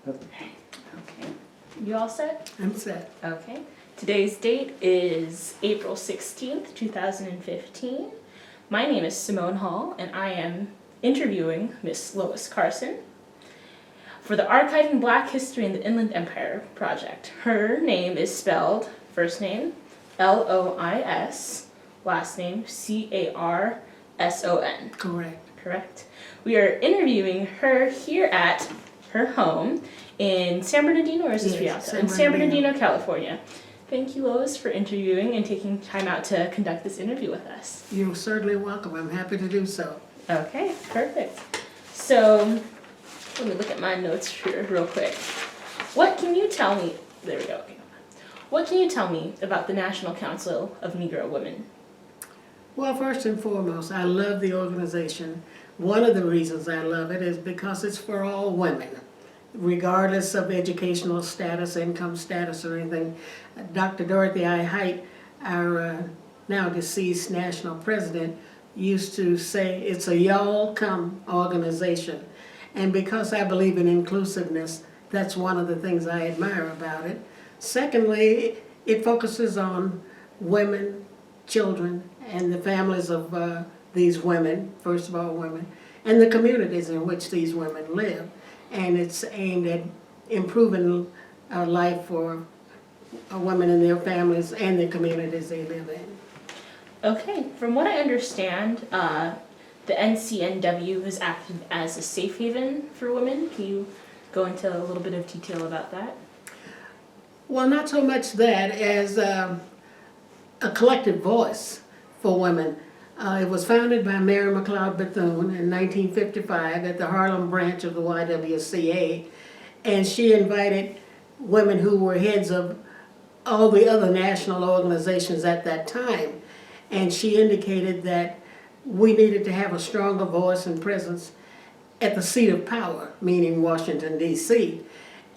Okay. You all set? I'm set. Okay. Today's date is April 16th, 2015. My name is Simone Hall, and I am interviewing Miss Lois Carson for the Archiving Black History in the Inland Empire project. Her name is spelled, first name, Lois, last name, Carson. Correct. We are interviewing her here at her home in San Bernardino, or is this Yes, Rialto? In San Bernardino, California. Thank you, Lois, for interviewing and taking time out to conduct this interview with us. You're certainly welcome. I'm happy to do so. Okay, perfect. So, let me look at my notes here real quick. What can you tell me? There we go. Okay. What can you tell me about the National Council of Negro Women? Well, first and foremost, I love the organization. One of the reasons I love it is because it's for all women, regardless of educational status, income status, or anything. Dr. Dorothy I. Height, our now deceased national president, used to say it's a y'all come organization. And because I believe in inclusiveness, that's one of the things I admire about it. Secondly, it focuses on women, children, and the families of these women, first of all women, and the communities in which these women live. And it's aimed at improving life for women and their families and the communities they live in. Okay, from what I understand, the NCNW has acted as a safe haven for women. Can you go into a little bit of detail about that? Well, not so much that as a collective voice for women. It was founded by Mary McLeod Bethune in 1955 at the Harlem branch of the YWCA, and she invited women who were heads of all the other national organizations at that time, and she indicated that we needed to have a stronger voice and presence at the seat of power, meaning Washington, D.C.,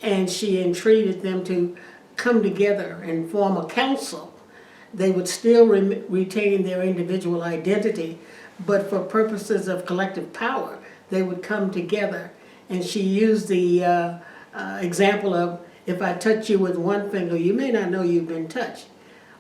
and she entreated them to come together and form a council. They would still retain their individual identity, but for purposes of collective power, they would come together. And she used the example of, if I touch you with one finger, you may not know you've been touched,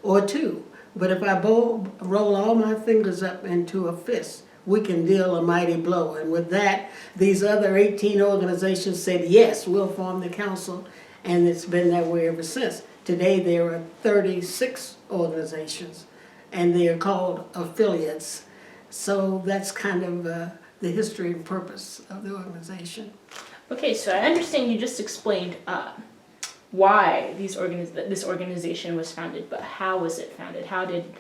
or two. But if I roll all my fingers up into a fist, we can deal a mighty blow. And with that, these other 18 organizations said, yes, we'll form the council, and it's been that way ever since. Today there are 36 organizations, and they are called affiliates. So that's kind of the history and purpose of the organization. Okay, so I understand you just explained why this organization was founded, but how was it founded? How did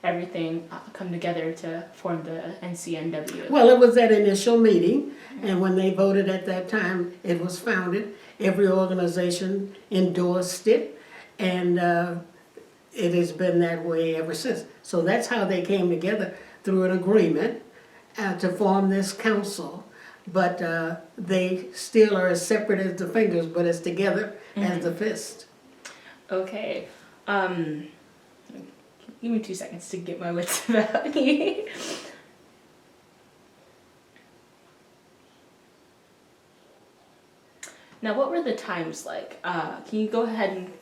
everything come together to form the NCNW? Well, it was that initial meeting, and when they voted at that time, it was founded. Every organization endorsed it, and it has been that way ever since. So that's how they came together, through an agreement to form this council. But they still are as separate as the fingers, but as together as the fist. Okay. Give me 2 seconds to get my wits about me. Now, what were the times like? Can you go ahead and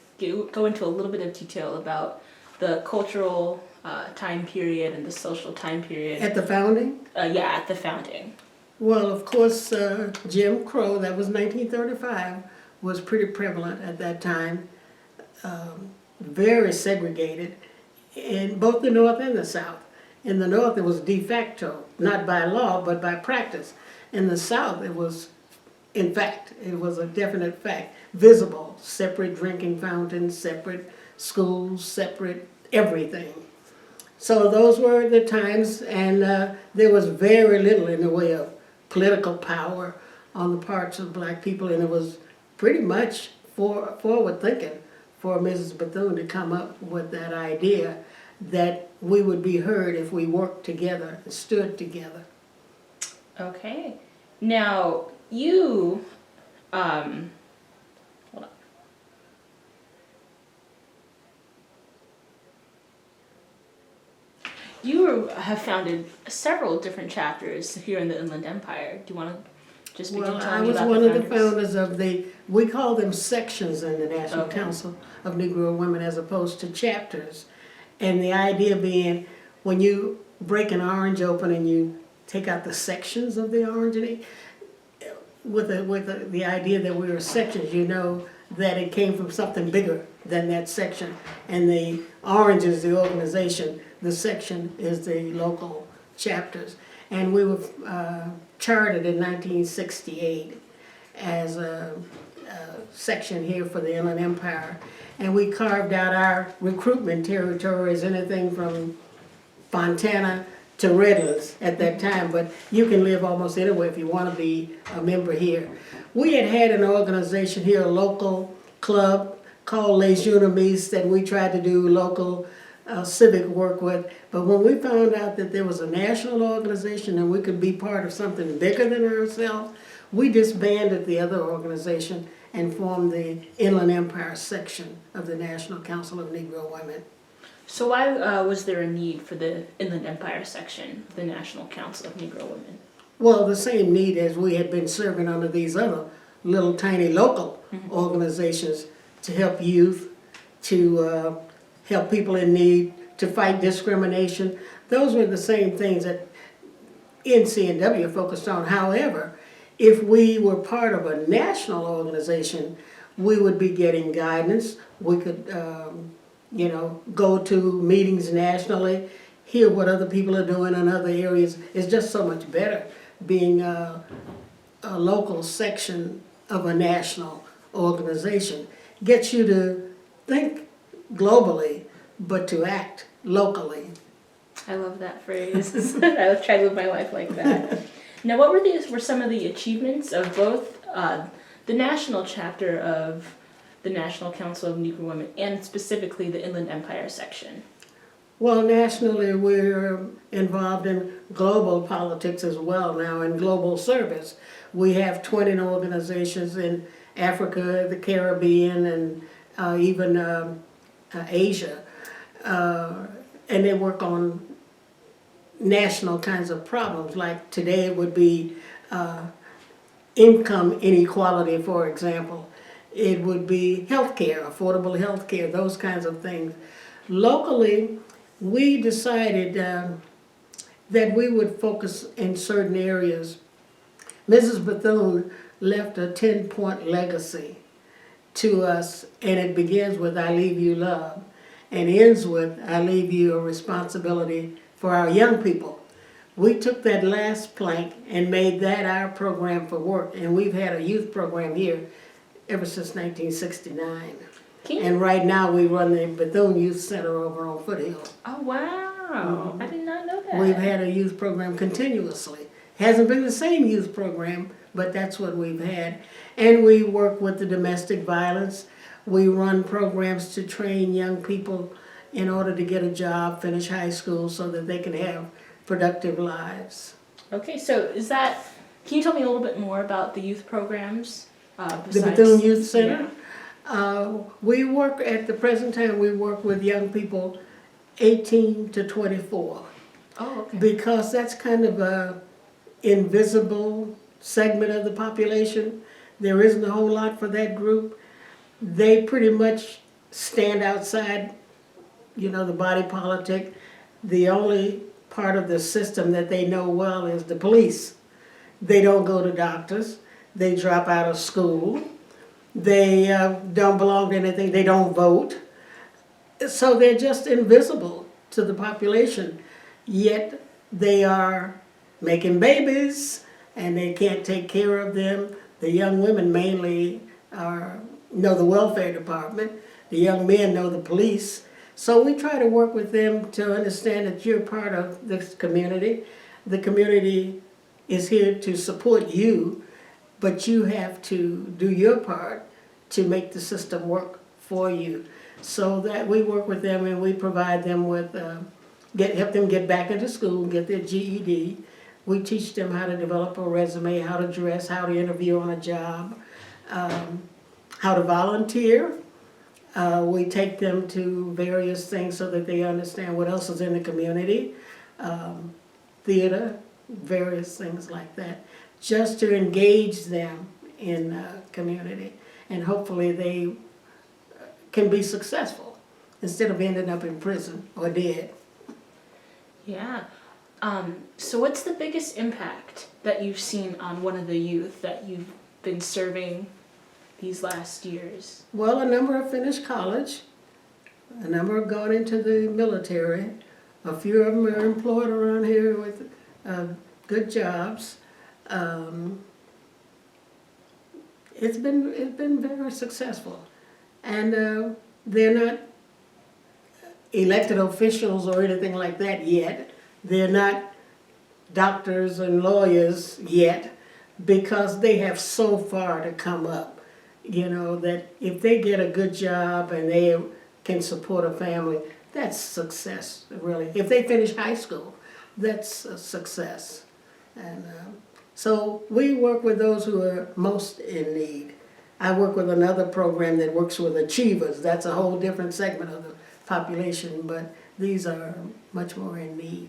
go into a little bit of detail about the cultural time period and the social time period? At the founding? Yeah, at the founding. Well, of course, Jim Crow, that was 1935, was pretty prevalent at that time. Very segregated in both the North and the South. In the North, it was de facto, not by law, but by practice. In the South, it was, in fact, it was a definite fact, visible, separate drinking fountains, separate schools, separate everything. So those were the times, and there was very little in the way of political power on the parts of black people, and it was pretty much forward thinking for Mrs. Bethune to come up with that idea that we would be heard if we worked together and stood together. Okay. Now, you, hold on. You have founded several different chapters here in the Inland Empire. Do you want to just begin Well, I telling me was about one the of the founders? founders of we call them sections in the National Okay. Council of Negro Women as opposed to chapters. And the idea being, when you break an orange open and you take out the sections of the orange, and the idea that we were sections, you know that it came from something bigger than that section. And the orange is the organization, the section is the local chapters. And we were chartered in 1968 as a section here for the Inland Empire. And we carved out our recruitment territories, anything from Fontana to Redlands at that time, but you can live almost anywhere if you want to be a member here. We had an organization here, a local club called Les Jeunes that we tried to do local civic work with, but when we found out that there was a national organization and we could be part of something bigger than ourselves, we disbanded the other organization and formed the Inland Empire section of the National Council of Negro Women. So why was there a need for the Inland Empire section of the National Council of Negro Women? Well, the same need as we had been serving under these other little tiny local organizations to help youth, to help people in need, to fight discrimination. Those were the same things that NCNW focused on. However, if we were part of a national organization, we would be getting guidance. We could, go to meetings nationally, hear what other people are doing in other areas. It's just so much better being a local section of a national organization. Gets you to think globally, but to act locally. I love that phrase. I would try to live my life like that. Now, what were some of the achievements of both the national chapter of the National Council of Negro Women and specifically the Inland Empire section? Well, nationally, we're involved in global politics as well now, in global service. We have 20 organizations in Africa, the Caribbean, and even Asia. And they work on national kinds of problems. Like today it would be income inequality, for example. It would be healthcare, affordable healthcare, those kinds of things. Locally, we decided that we would focus in certain areas. Mrs. Bethune left a 10-point legacy to us, and it begins with I leave you love and ends with I leave you a responsibility for our young people. We took that last plank and made that our program for work, and we've had a youth program here ever since 1969. And right now we run the Bethune Youth Center over on Foothill. Oh, wow. I did not know that. We've had a youth program continuously. Hasn't been the same youth program, but that's what we've had. And we work with the domestic violence. We run programs to train young people in order to get a job, finish high school, so that they can have productive lives. Okay, so can you tell me a little bit more about the youth programs? The Bethune Youth Center? Yeah. We work, at the present time, we work with young people 18 to 24. Oh, okay. Because that's kind of a invisible segment of the population. There isn't a whole lot for that group. They pretty much stand outside, the body politic. The only part of the system that they know well is the police. They don't go to doctors. They drop out of school. They don't belong to anything. They don't vote. So they're just invisible to the population. Yet they are making babies and they can't take care of them. The young women mainly know the welfare department. The young men know the police. So we try to work with them to understand that you're part of this community. The community is here to support you, but you have to do your part to make the system work for you. So that we work with them and we provide them with, help them get back into school, get their GED. We teach them how to develop a resume, how to dress, how to interview on a job, how to volunteer. We take them to various things so that they understand what else is in the community, theater, various things like that. just to engage them in community, and hopefully they can be successful instead of ending up in prison or dead. Yeah. So what's the biggest impact that you've seen on one of the youth that you've been serving these last years? Well, a number have finished college, a number have gone into the military, a few of them are employed around here with good jobs. It's been very successful, and they're not elected officials or anything like that yet. They're not doctors and lawyers yet, because they have so far to come up. You know, that if they get a good job and they can support a family, that's success, really. If they finish high school, that's a success. And so we work with those who are most in need. I work with another program that works with achievers. That's a whole different segment of the population, but these are much more in need.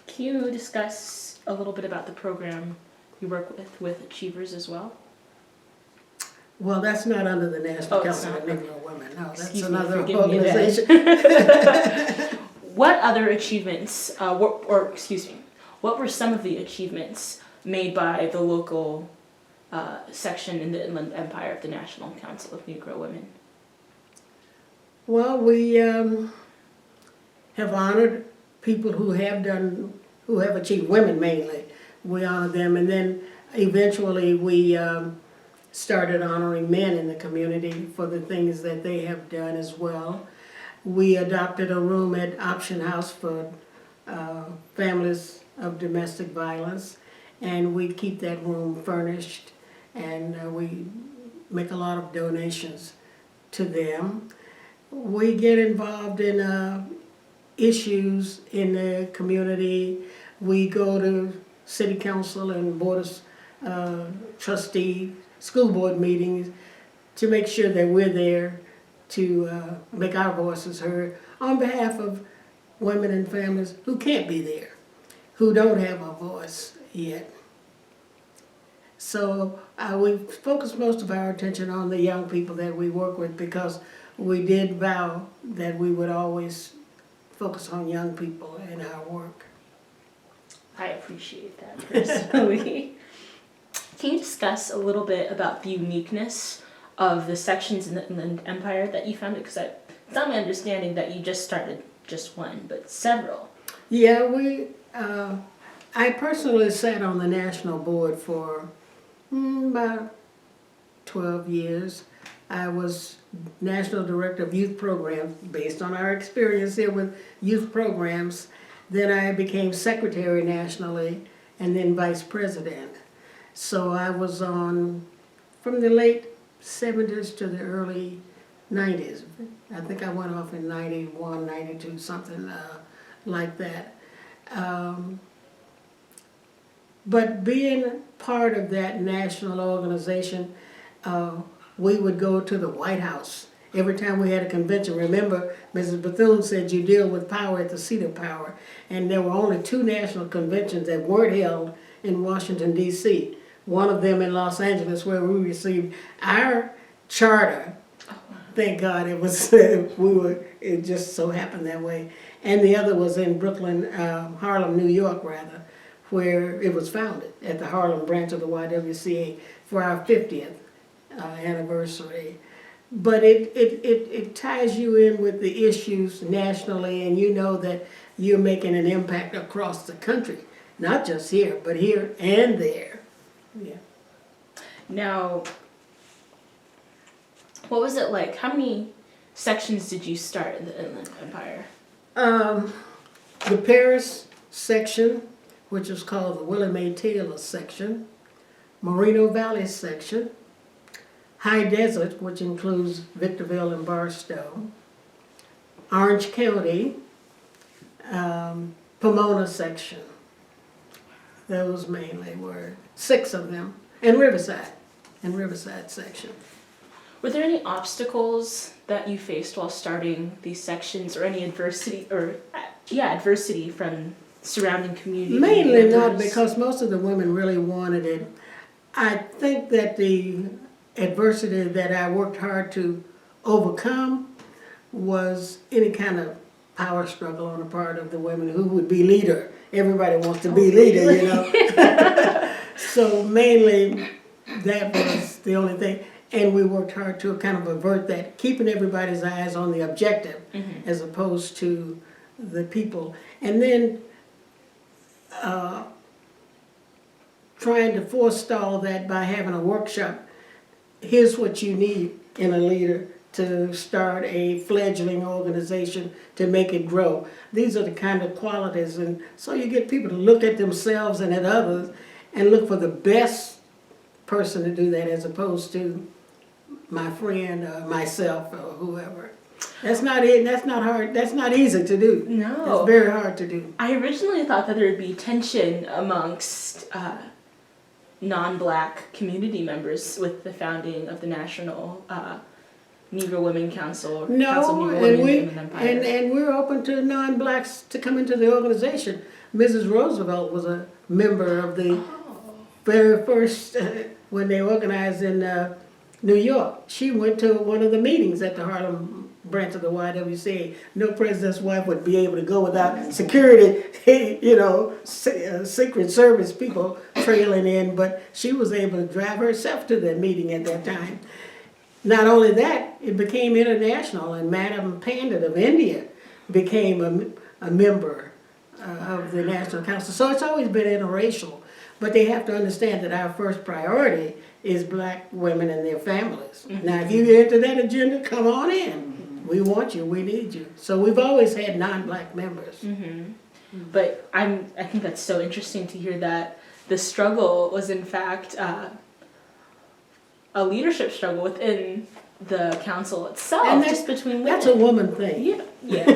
Can you discuss a little bit about the program you work with achievers as well? Well, that's not under the National Oh, it's Council of not. Negro Women. No, that's Excuse me, another forgive me then. organization. What other achievements, what were some of the achievements made by the local section in the Inland Empire of the National Council of Negro Women? Well, we have honored people who have achieved, women mainly. We honor them, and then eventually we started honoring men in the community for the things that they have done as well. We adopted a room at Option House for families of domestic violence, and we keep that room furnished, and we make a lot of donations to them. We get involved in issues in the community. We go to city council and board of trustee, school board meetings to make sure that we're there to make our voices heard on behalf of women and families who can't be there, who don't have a voice yet. So we focus most of our attention on the young people that we work with, because we did vow that we would always focus on young people in our work. I appreciate that personally. Can you discuss a little bit about the uniqueness of the sections in the Inland Empire that you founded? Because it's not my understanding that you just started just one, but several. Yeah, I personally sat on the national board for about 12 years. I was National Director of Youth Programs based on our experience here with youth programs. Then I became Secretary nationally and then Vice President. So I was on from the late 70s to the early 90s. I think I went off in 91, 92, something like that. But being part of that national organization, we would go to the White House every time we had a convention. Remember, Mrs. Bethune said you deal with power at the seat of power. And there were only 2 national conventions that weren't held in Washington, D.C. One of them in Los Angeles, where we received our charter. Thank God it was, it just so happened that way. And the other was in Brooklyn, Harlem, New York, rather, where it was founded at the Harlem branch of the YWCA for our 50th anniversary. But it ties you in with the issues nationally, and you know that you're making an impact across the country, not just here, but here and there. Yeah. Now, what was it like? How many sections did you start in the Inland Empire? The Paris section, which is called the Willie Mae Taylor section, Moreno Valley section, High Desert, which includes Victorville and Barstow, Orange County, Pomona section. Those mainly were 6 of them, and Riverside section. Were there any obstacles that you faced while starting these sections, or any adversity, adversity from surrounding community? Mainly not, members? because most of the women really wanted it. I think that the adversity that I worked hard to overcome was any kind of power struggle on the part of the women who would be leader. Everybody wants to be leader, you know. So mainly that was the only thing. And we worked hard to kind of avert that, keeping everybody's eyes on the objective as opposed to the people. And then trying to forestall that by having a workshop. Here's what you need in a leader to start a fledgling organization, to make it grow. These are the kind of qualities, and so you get people to look at themselves and at others and look for the best person to do that, as opposed to my friend or myself or whoever. That's not it. That's not hard. That's not easy to do. No. It's very hard to do. I originally thought that there would be tension amongst non-black community members with the founding of the National Negro Women Council. Council of No, Negro and Women in the Empire. and we're open to non-blacks to come into the organization. Mrs. Roosevelt was a member of the very first, when they organized in New York. She went to one of the meetings at the Harlem branch of the YWCA. No president's wife would be able to go without security, you know, Secret Service people trailing in, but she was able to drive herself to that meeting at that time. Not only that, it became international, and Madam Pandit of India became a member of the National Council. So it's always been interracial, but they have to understand that our first priority is black women and their families. Now, if you get into that agenda, come on in. We want you, we need you. So we've always had non-black members. But I think that's so interesting to hear that the struggle was in fact a leadership struggle within the council itself, And just between women. That's a woman thing. Yeah.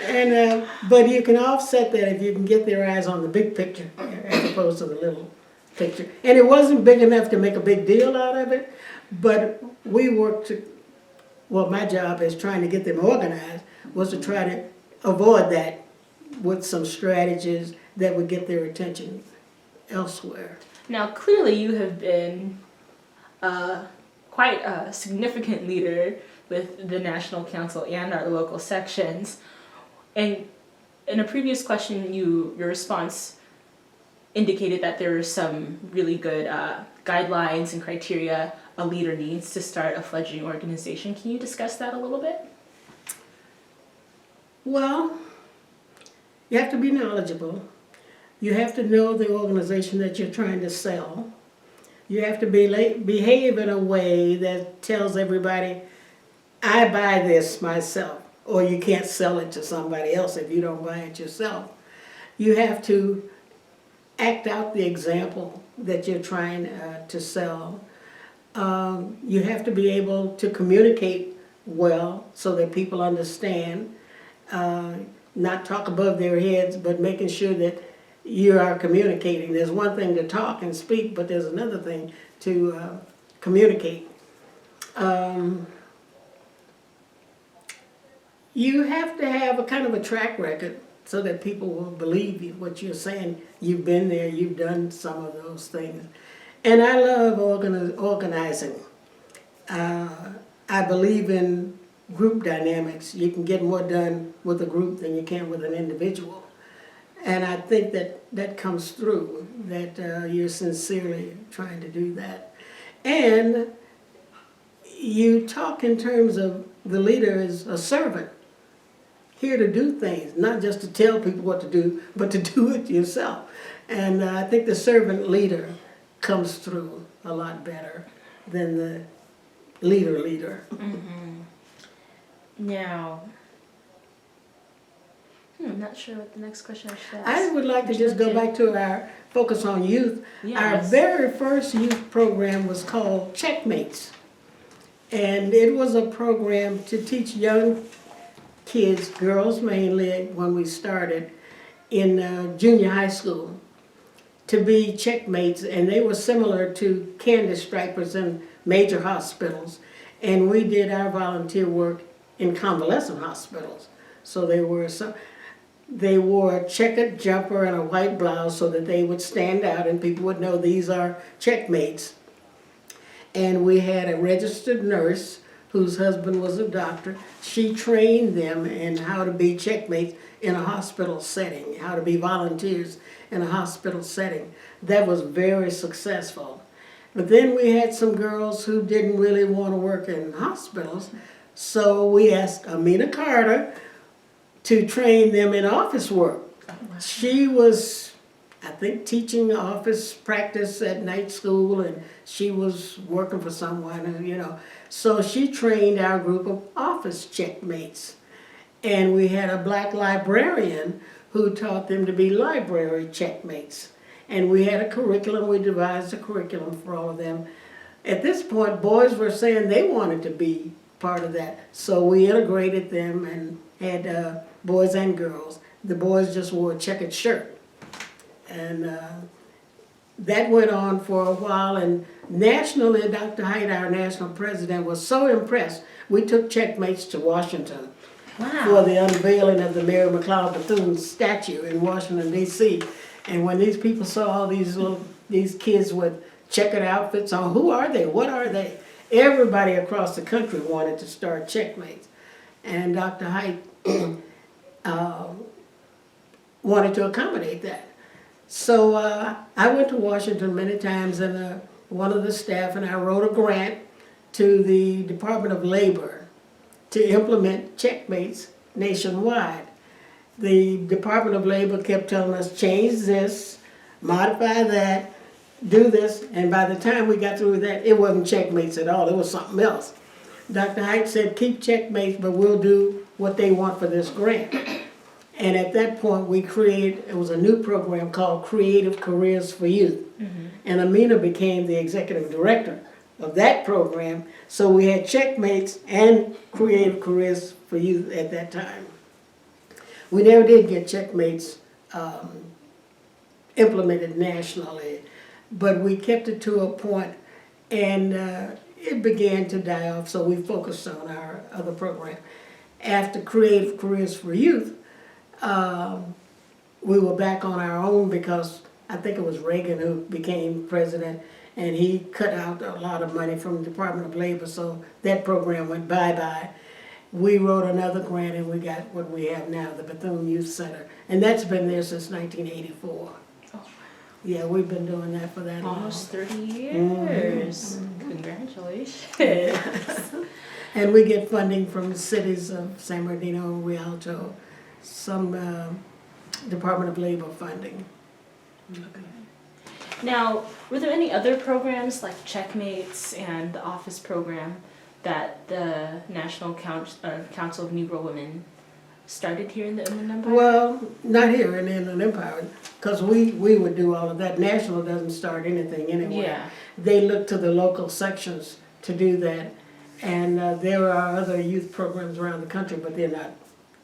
And but you can offset that if you can get their eyes on the big picture as opposed to the little picture. And it wasn't big enough to make a big deal out of it, but we worked to, well, my job as trying to get them organized was to try to avoid that with some strategies that would get their attention elsewhere. Now, clearly you have been quite a significant leader with the National Council and our local sections. And in a previous question, your response indicated that there are some really good guidelines and criteria a leader needs to start a fledgling organization. Can you discuss that a little bit? Well, you have to be knowledgeable. You have to know the organization that you're trying to sell. You have to behave in a way that tells everybody, I buy this myself, or you can't sell it to somebody else if you don't buy it yourself. You have to act out the example that you're trying to sell. You have to be able to communicate well so that people understand, not talk above their heads, but making sure that you are communicating. There's one thing to talk and speak, but there's another thing to communicate. You have to have a kind of a track record so that people will believe you, what you're saying. You've been there, you've done some of those things. And I love organizing. I believe in group dynamics. You can get more done with a group than you can with an individual. And I think that comes through, that you're sincerely trying to do that. And you talk in terms of the leader as a servant, here to do things, not just to tell people what to do, but to do it yourself. And I think the servant leader comes through a lot better than the leader. Now, I'm not sure what the next question I should ask. I would like to just go back to our focus on youth. Yes. Our very first youth program was called Checkmates. And it was a program to teach young kids, girls mainly when we started, in junior high school, to be checkmates. And they were similar to candy stripers in major hospitals. And we did our volunteer work in convalescent hospitals. So they were some. They wore a checkered jumper and a white blouse so that they would stand out and people would know these are checkmates. And we had a registered nurse whose husband was a doctor. She trained them in how to be checkmates in a hospital setting, how to be volunteers in a hospital setting. That was very successful. But then we had some girls who didn't really want to work in hospitals, so we asked Amina Carter to train them in office work. She was, I think, teaching office practice at night school, and she was working for someone, you know. So she trained our group of office checkmates. And we had a black librarian who taught them to be library checkmates. And we had a curriculum, we devised a curriculum for all of them. At this point, boys were saying they wanted to be part of that. So we integrated them and had boys and girls. The boys just wore a checkered shirt. And that went on for a while, and nationally, Dr. Haidt, our national president, was so impressed, we took checkmates to Washington. Wow. For the unveiling of the Mary McLeod Bethune statue in Washington, D.C. And when these people saw all these kids with checkered outfits on, who are they? What are they? Everybody across the country wanted to start checkmates. And Dr. Haidt wanted to accommodate that. So I went to Washington many times, and one of the staff and I wrote a grant to the Department of Labor to implement checkmates nationwide. The Department of Labor kept telling us, change this, modify that, do this, and by the time we got through that, it wasn't checkmates at all, it was something else. Dr. Haidt said, keep checkmates, but we'll do what they want for this grant. And at that point, we created, it was a new program called Creative Careers for Youth. Mm-hmm. And Amina became the executive director of that program. So we had checkmates and Creative Careers for Youth at that time. We never did get checkmates implemented nationally, but we kept it to a point, and it began to die off, so we focused on our other program. After Creative Careers for Youth, we were back on our own because I think it was Reagan who became president, and he cut out a lot of money from the Department of Labor, so that program went bye-bye. We wrote another grant and we got what we have now, the Bethune Youth Center, and that's been there since 1984. Oh, wow. Yeah, we've been doing that for that almost 30 years. Mm-hmm. Congratulations. And we get funding from the cities of San Bernardino, Rialto, some Department of Labor funding. Okay. Now, were there any other programs like Checkmates and the Office program that the National Council of Negro Women started here in the Inland Empire? Well, not here in the Inland Empire, because we would do all of that. National doesn't start anything anyway. Yeah. They look to the local sections to do that, and there are other youth programs around the country, but they're not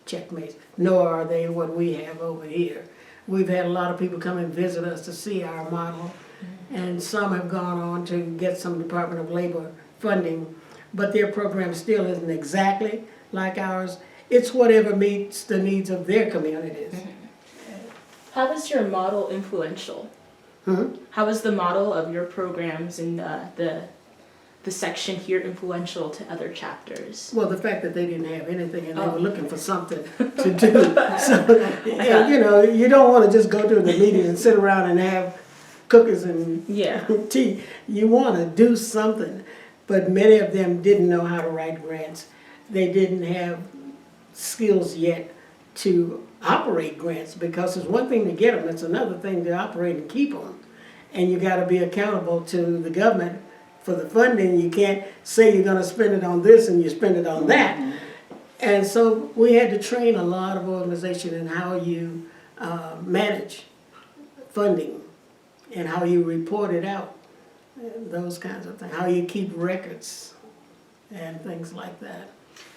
checkmates, nor are they what we have over here. We've had a lot of people come and visit us to see our model, and some have gone on to get some Department of Labor funding, but their program still isn't exactly like ours. It's whatever meets the needs of their communities. How was your model influential? How was the model of your programs in the section here influential to other chapters? Well, the fact that they didn't have anything and they were looking for something to do. So, you know, you don't want to just go to the meeting and sit around and have cookies and tea. You want to do something. But many of them didn't know how to write grants. They didn't have skills yet to operate grants, because it's one thing to get them, it's another thing to operate and keep them. And you got to be accountable to the government for the funding. You can't say you're going to spend it on this and you spend it on that. And so we had to train a lot of organization in how you manage funding and how you report it out. Those kinds of things, how you keep records and things like that.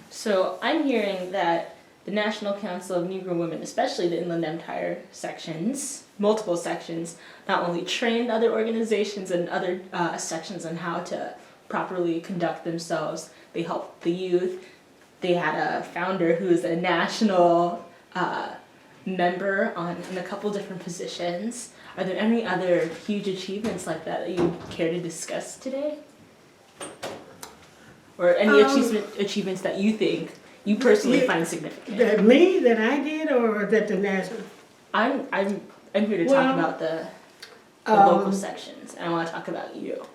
So I'm hearing that the National Council of Negro Women, especially the Inland Empire sections, multiple sections, not only trained other organizations and other sections on how to properly conduct themselves, they helped the youth. They had a founder who is a national member in a couple different positions. Are there any other huge achievements like that you care to discuss today? Or any achievements that you think you personally find significant? That me, that I did, or that the national? I'm here to talk about the local sections, and I want to talk about you.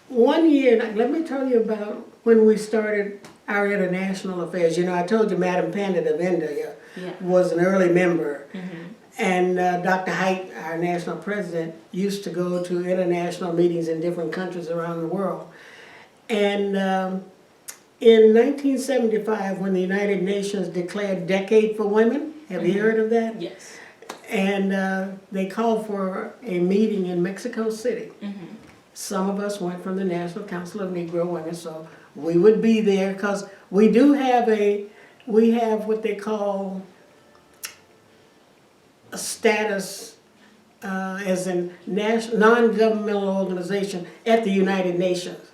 One year, let me tell you about when we started our international affairs. You know, I told you Madam Pandit of India was an early member. And Dr. Haidt, our national president, used to go to international meetings in different countries around the world. And in 1975, when the United Nations declared Decade for Women, have you heard of that? Yes. And they called for a meeting in Mexico City. Some of us went from the National Council of Negro Women, so we would be there because we do have what they call a status as a non-governmental organization at the United Nations,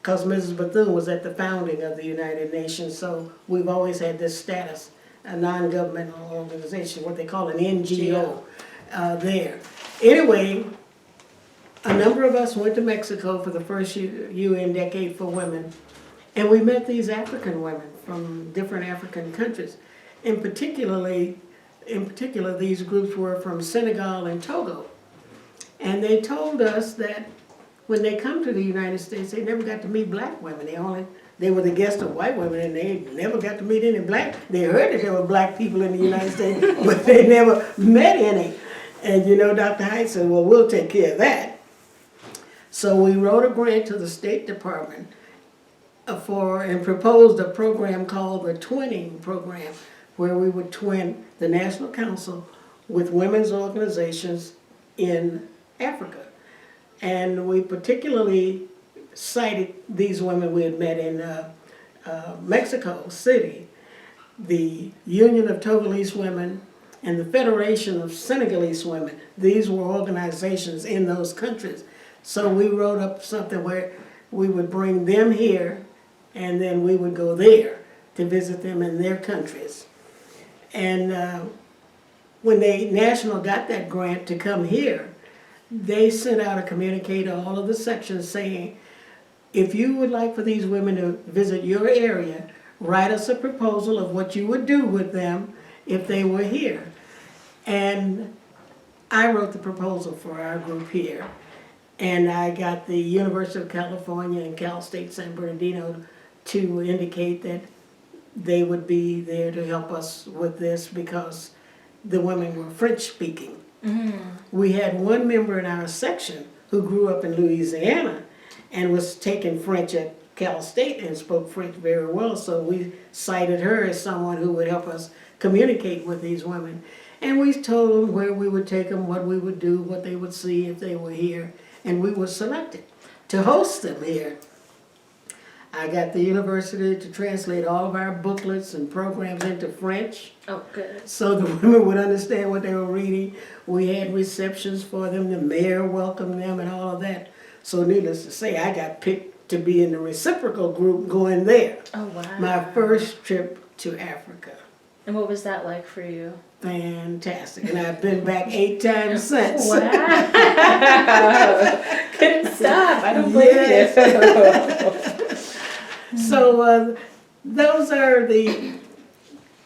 because Mrs. Bethune was at the founding of the United Nations, so we've always had this status, a non-governmental organization, what they call an NGO there. Anyway, a number of us went to Mexico for the first UN Decade for Women, and we met these African women from different African countries. In particular, these groups were from Senegal and Togo. And they told us that when they come to the United States, they never got to meet black women. They were the guests of white women, and they never got to meet any black. They heard that there were black people in the United States, but they never met any. And you know, Dr. Haidt said, well, we'll take care of that. So we wrote a grant to the State Department and proposed a program called the Twinning Program, where we would twin the National Council with women's organizations in Africa. And we particularly cited these women we had met in Mexico City, the Union of Togolese Women and the Federation of Senegalese Women. These were organizations in those countries. So we wrote up something where we would bring them here and then we would go there to visit them in their countries. And when National got that grant to come here, they sent out a communique to all of the sections saying, if you would like for these women to visit your area, write us a proposal of what you would do with them if they were here. And I wrote the proposal for our group here. And I got the University of California and Cal State San Bernardino to indicate that they would be there to help us with this because the women were French speaking. We had one member in our section who grew up in Louisiana and was taking French at Cal State and spoke French very well, so we cited her as someone who would help us communicate with these women. And we told them where we would take them, what we would do, what they would see if they were here, and we were selected to host them here. I got the university to translate all of our booklets and programs into French. Oh, good. So the women would understand what they were reading. We had receptions for them. The mayor welcomed them and all of that. So needless to say, I got picked to be in the reciprocal group going there. Oh, wow. My first trip to Africa. And what was that like for you? Fantastic. And I've been back 8 times since. Wow. Couldn't stop. I don't blame you. So those are the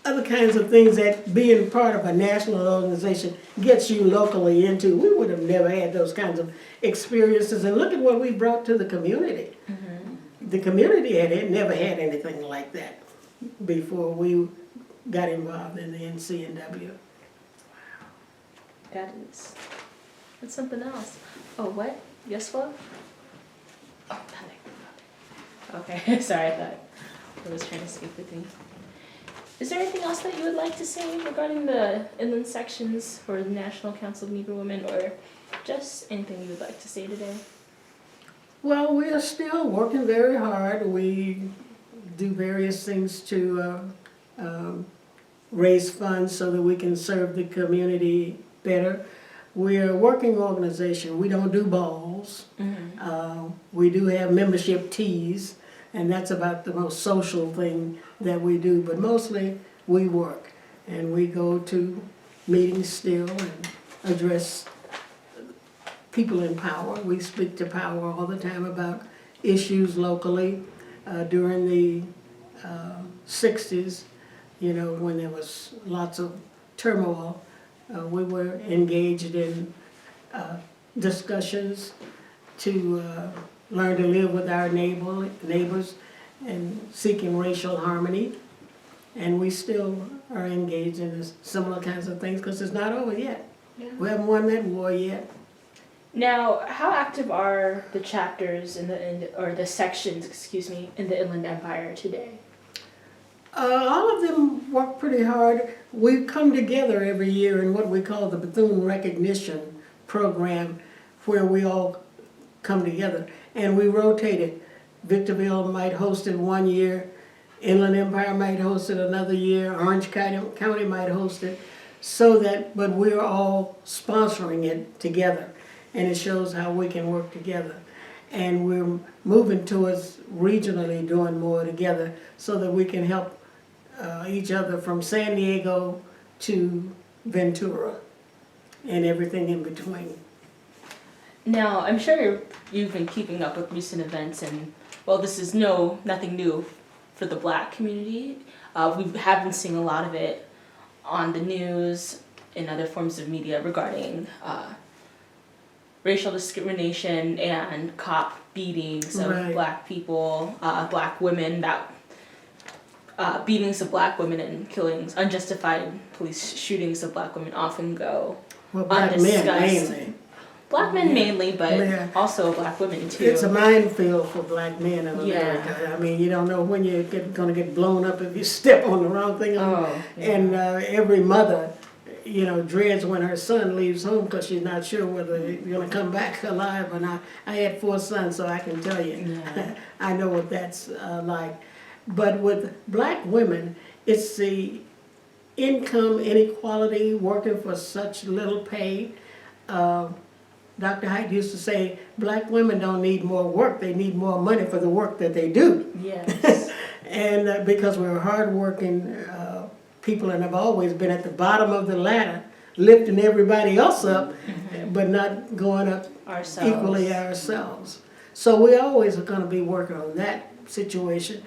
other kinds of things that being part of a national organization gets you locally into. We would have never had those kinds of experiences. And look at what we brought to the community. The community had never had anything like that before we got involved in the NCNW. Wow. That's something else. Oh, what? Yes, love? Oh, nothing. Okay, sorry, I thought I was trying to speak with me. Is there anything else that you would like to say regarding the inland sections for the National Council of Negro Women, or just anything you would like to say today? Well, we are still working very hard. We do various things to raise funds so that we can serve the community better. We're a working organization. We don't do balls. We do have membership teas, and that's about the most social thing that we do. But mostly we work, and we go to meetings still and address people in power. We speak to power all the time about issues locally. During the 60s, when there was lots of turmoil, we were engaged in discussions to learn to live with our neighbors and seeking racial harmony. And we still are engaged in similar kinds of things because it's not over yet. Yeah. We haven't won that war yet. Now, how active are the chapters or the sections, in the Inland Empire today? All of them work pretty hard. We come together every year in what we call the Bethune Recognition Program, where we all come together. And we rotate it. Victorville might host it one year, Inland Empire might host it another year, Orange County might host it, but we're all sponsoring it together. And it shows how we can work together. And we're moving towards regionally doing more together so that we can help each other from San Diego to Ventura and everything in between. Now, I'm sure you've been keeping up with recent events, and well, this is nothing new for the Black community. We have been seeing a lot of it on the news and other forms of media regarding racial discrimination and cop beatings of Right. Black people, Black women, beatings of Black women and killings, unjustified police shootings of Black women often go Well, Black men undiscussed. mainly. Black men mainly, but Yeah. also Black women too. It's a minefield for Black men in Yeah. America. I mean, you don't know when you're going to get blown up if you step on the wrong thing. Oh, yeah. And every mother, dreads when her son leaves home because she's not sure whether he's going to come back alive or not. I had 4 sons, so I can tell you. Yeah. I know what that's like. But with Black women, it's the income inequality, working for such little pay. Dr. Height used to say, Black women don't need more work, they need more money for the work that they do. Yes. And because we're hardworking people and have always been at the bottom of the ladder, lifting everybody else up, but not going up Ourselves. equally ourselves. So we always are going to be working on that situation,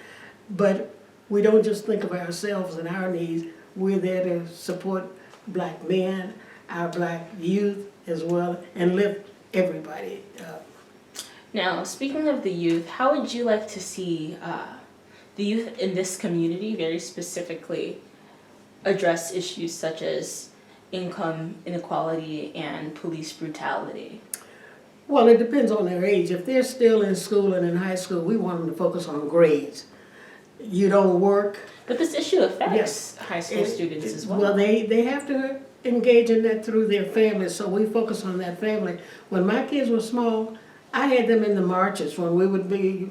but we don't just think of ourselves and our needs. We're there to support Black men, our Black youth as well, and lift everybody up. Now, speaking of the youth, how would you like to see the youth in this community very specifically address issues such as income inequality and police brutality? Well, it depends on their age. If they're still in school and in high school, we want them to focus on grades. You don't work. But this issue affects Yes. high school students as well. Well, they have to engage in that through their families, so we focus on that family. When my kids were small, I had them in the marches when we would be